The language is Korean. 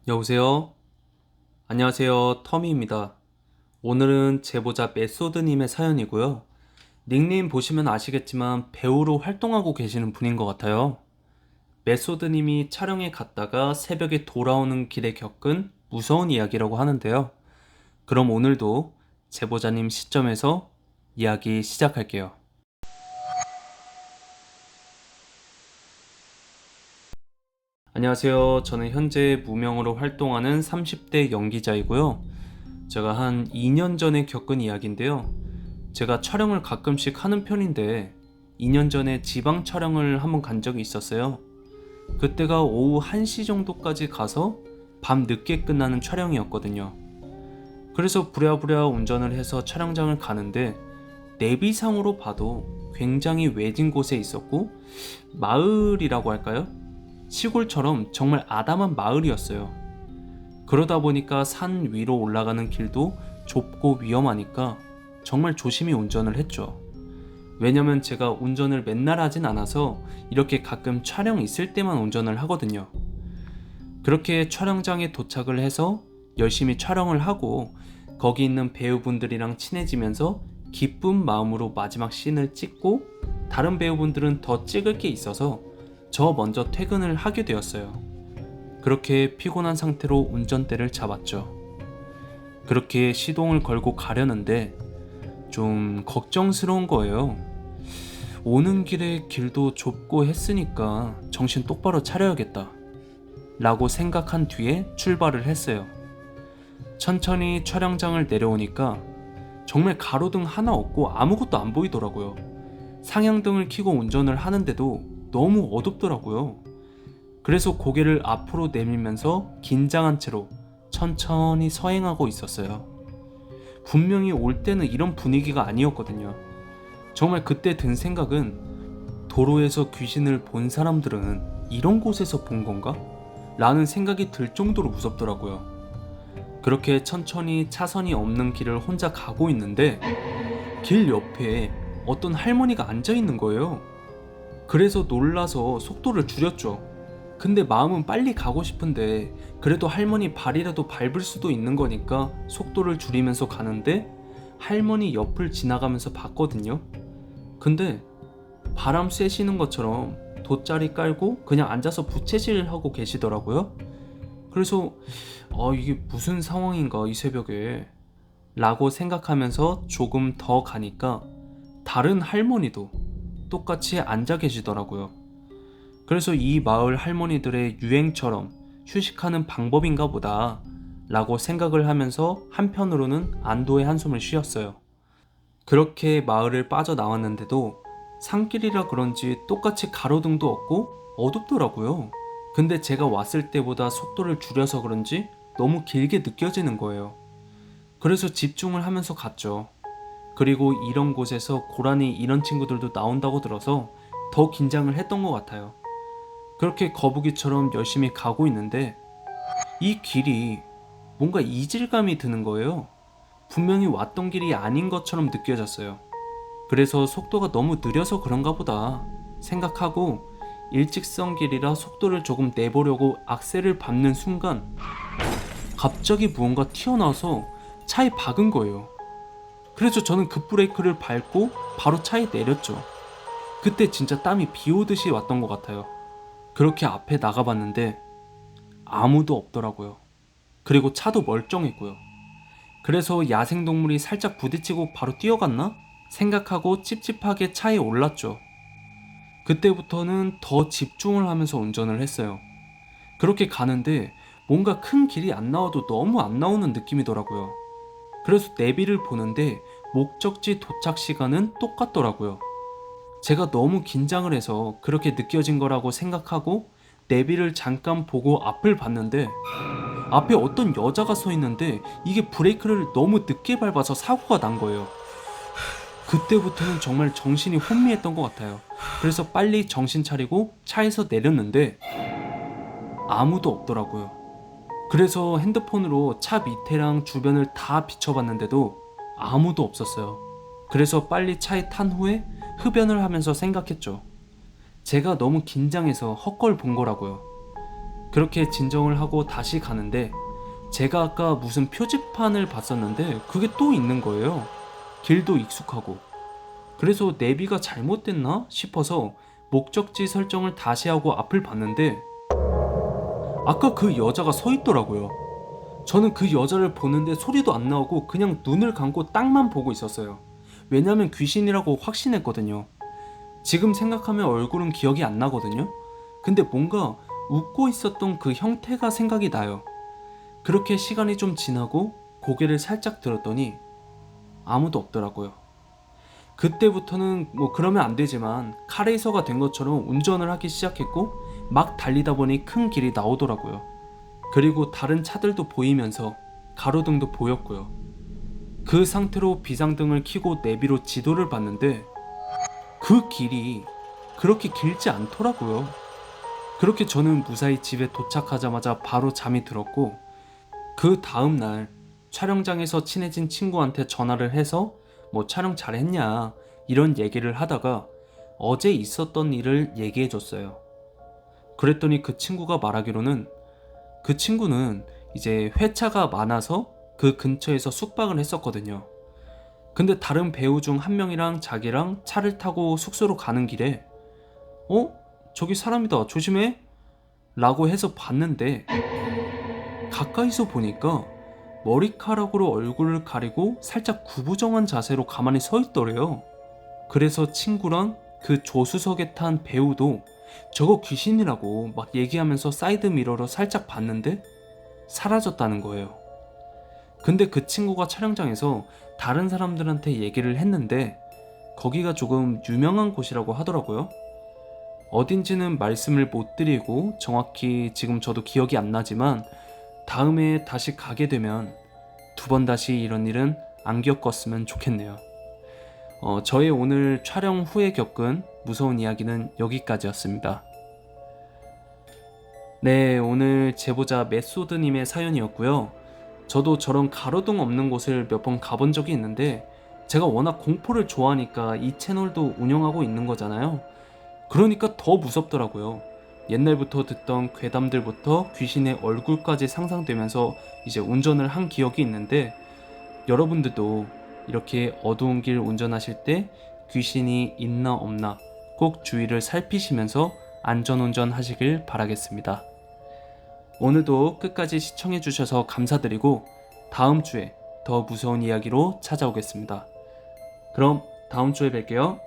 여보세요? 안녕하세요. 터미입니다. 오늘은 제보자 메소드님의 사연이고요. 닉네임 보시면 아시겠지만 배우로 활동하고 계시는 분인 것 같아요. 메소드님이 촬영에 갔다가 새벽에 돌아오는 길에 겪은 무서운 이야기라고 하는데요. 그럼 오늘도 제보자님 시점에서 이야기 시작할게요. 안녕하세요. 저는 현재 무명으로 활동하는 30대 연기자이고요. 제가 한 2년 전에 겪은 이야기인데요. 제가 촬영을 가끔씩 하는 편인데 2년 전에 지방 촬영을 한번 간 적이 있었어요. 그때가 오후 1시 정도까지 가서 밤 늦게 끝나는 촬영이었거든요. 그래서 부랴부랴 운전을 해서 촬영장을 가는데 내비상으로 봐도 굉장히 외진 곳에 있었고 마을이라고 할까요? 시골처럼 정말 아담한 마을이었어요. 그러다 보니까 산 위로 올라가는 길도 좁고 위험하니까 정말 조심히 운전을 했죠. 왜냐면 제가 운전을 맨날 하진 않아서 이렇게 가끔 촬영 있을 때만 운전을 하거든요. 그렇게 촬영장에 도착을 해서 열심히 촬영을 하고 거기 있는 배우분들이랑 친해지면서 기쁜 마음으로 마지막 씬을 찍고 다른 배우분들은 더 찍을 게 있어서 저 먼저 퇴근을 하게 되었어요. 그렇게 피곤한 상태로 운전대를 잡았죠. 그렇게 시동을 걸고 가려는데 좀 걱정스러운 거예요. 오는 길에 길도 좁고 했으니까 정신 똑바로 차려야겠다 라고 생각한 뒤에 출발을 했어요. 천천히 촬영장을 내려오니까 정말 가로등 하나 없고 아무것도 안 보이더라고요. 상향등을 켜고 운전을 하는데도 너무 어둡더라고요. 그래서 고개를 앞으로 내밀면서 긴장한 채로 천천히 서행하고 있었어요. 분명히 올 때는 이런 분위기가 아니었거든요. 정말 그때 든 생각은 도로에서 귀신을 본 사람들은 이런 곳에서 본 건가? 라는 생각이 들 정도로 무섭더라고요. 그렇게 천천히 차선이 없는 길을 혼자 가고 있는데 길 옆에 어떤 할머니가 앉아 있는 거예요. 그래서 놀라서 속도를 줄였죠. 근데 마음은 빨리 가고 싶은데 그래도 할머니 발이라도 밟을 수도 있는 거니까 속도를 줄이면서 가는데 할머니 옆을 지나가면서 봤거든요. 근데 바람 쐬시는 것처럼 돗자리 깔고 그냥 앉아서 부채질하고 계시더라고요. 그래서 이게 무슨 상황인가 이 새벽에 라고 생각하면서 조금 더 가니까 다른 할머니도 똑같이 앉아 계시더라고요. 그래서 이 마을 할머니들의 유행처럼 휴식하는 방법인가 보다 라고 생각을 하면서 한편으로는 안도의 한숨을 쉬었어요. 그렇게 마을을 빠져나왔는데도 산길이라 그런지 똑같이 가로등도 없고 어둡더라고요. 근데 제가 왔을 때보다 속도를 줄여서 그런지 너무 길게 느껴지는 거예요. 그래서 집중을 하면서 갔죠. 그리고 이런 곳에서 고라니 이런 친구들도 나온다고 들어서 더 긴장을 했던 것 같아요. 그렇게 거북이처럼 열심히 가고 있는데 이 길이 뭔가 이질감이 드는 거예요. 분명히 왔던 길이 아닌 것처럼 느껴졌어요. 그래서 속도가 너무 느려서 그런가 보다 생각하고 일직선 길이라 속도를 조금 내보려고 악셀을 밟는 순간 갑자기 무언가 튀어나와서 차에 박은 거예요. 그래서 저는 급브레이크를 밟고 바로 차에 내렸죠. 그때 진짜 땀이 비 오듯이 왔던 것 같아요. 그렇게 앞에 나가봤는데 아무도 없더라고요. 그리고 차도 멀쩡했고요. 그래서 야생동물이 살짝 부딪히고 바로 뛰어갔나? 생각하고 찝찝하게 차에 올랐죠. 그때부터는 더 집중을 하면서 운전을 했어요. 그렇게 가는데 뭔가 큰 길이 안 나와도 너무 안 나오는 느낌이더라고요. 그래서 내비를 보는데 목적지 도착 시간은 똑같더라고요. 제가 너무 긴장을 해서 그렇게 느껴진 거라고 생각하고 내비를 잠깐 보고 앞을 봤는데 앞에 어떤 여자가 서 있는데 이게 브레이크를 너무 늦게 밟아서 사고가 난 거예요. 그때부터는 정말 정신이 혼미했던 것 같아요. 그래서 빨리 정신 차리고 차에서 내렸는데 아무도 없더라고요. 그래서 핸드폰으로 차 밑에랑 주변을 다 비춰봤는데도 아무도 없었어요. 그래서 빨리 차에 탄 후에 흡연을 하면서 생각했죠. 제가 너무 긴장해서 헛걸 본 거라고요. 그렇게 진정을 하고 다시 가는데 제가 아까 무슨 표지판을 봤었는데 그게 또 있는 거예요. 길도 익숙하고. 그래서 내비가 잘못됐나 싶어서 목적지 설정을 다시 하고 앞을 봤는데 아까 그 여자가 서 있더라고요. 저는 그 여자를 보는데 소리도 안 나오고 그냥 눈을 감고 땅만 보고 있었어요. 왜냐면 귀신이라고 확신했거든요. 지금 생각하면 얼굴은 기억이 안 나거든요. 근데 뭔가 웃고 있었던 그 형태가 생각이 나요. 그렇게 시간이 좀 지나고 고개를 살짝 들었더니 아무도 없더라고요. 그때부터는 뭐 그러면 안 되지만 카레이서가 된 것처럼 운전을 하기 시작했고 막 달리다 보니 큰 길이 나오더라고요. 그리고 다른 차들도 보이면서 가로등도 보였고요. 그 상태로 비상등을 켜고 내비로 지도를 봤는데 그 길이 그렇게 길지 않더라고요. 그렇게 저는 무사히 집에 도착하자마자 바로 잠이 들었고 그 다음날 촬영장에서 친해진 친구한테 전화를 해서 뭐 촬영 잘했냐 이런 얘기를 하다가 어제 있었던 일을 얘기해줬어요. 그랬더니 그 친구가 말하기로는 그 친구는 이제 회차가 많아서 그 근처에서 숙박을 했었거든요. 근데 다른 배우 중 한 명이랑 자기랑 차를 타고 숙소로 가는 길에 저기 사람이다 조심해 라고 해서 봤는데 가까이서 보니까 머리카락으로 얼굴을 가리고 살짝 구부정한 자세로 가만히 서 있더래요. 그래서 친구랑 그 조수석에 탄 배우도 저거 귀신이라고 막 얘기하면서 사이드 미러로 살짝 봤는데 사라졌다는 거예요. 근데 그 친구가 촬영장에서 다른 사람들한테 얘기를 했는데 거기가 조금 유명한 곳이라고 하더라고요. 어딘지는 말씀을 못 드리고 정확히 지금 저도 기억이 안 나지만 다음에 다시 가게 되면 두 번 다시 이런 일은 안 겪었으면 좋겠네요. 저의 오늘 촬영 후에 겪은 무서운 이야기는 여기까지였습니다. 네, 오늘 제보자 메소드님의 사연이었고요. 저도 저런 가로등 없는 곳을 몇 번 가본 적이 있는데 제가 워낙 공포를 좋아하니까 이 채널도 운영하고 있는 거잖아요. 그러니까 더 무섭더라고요. 옛날부터 듣던 괴담들부터 귀신의 얼굴까지 상상되면서 이제 운전을 한 기억이 있는데 여러분들도 이렇게 어두운 길 운전하실 때 귀신이 있나 없나 꼭 주위를 살피시면서 안전운전 하시길 바라겠습니다. 오늘도 끝까지 시청해주셔서 감사드리고 다음 주에 더 무서운 이야기로 찾아오겠습니다. 그럼 다음 주에 뵐게요.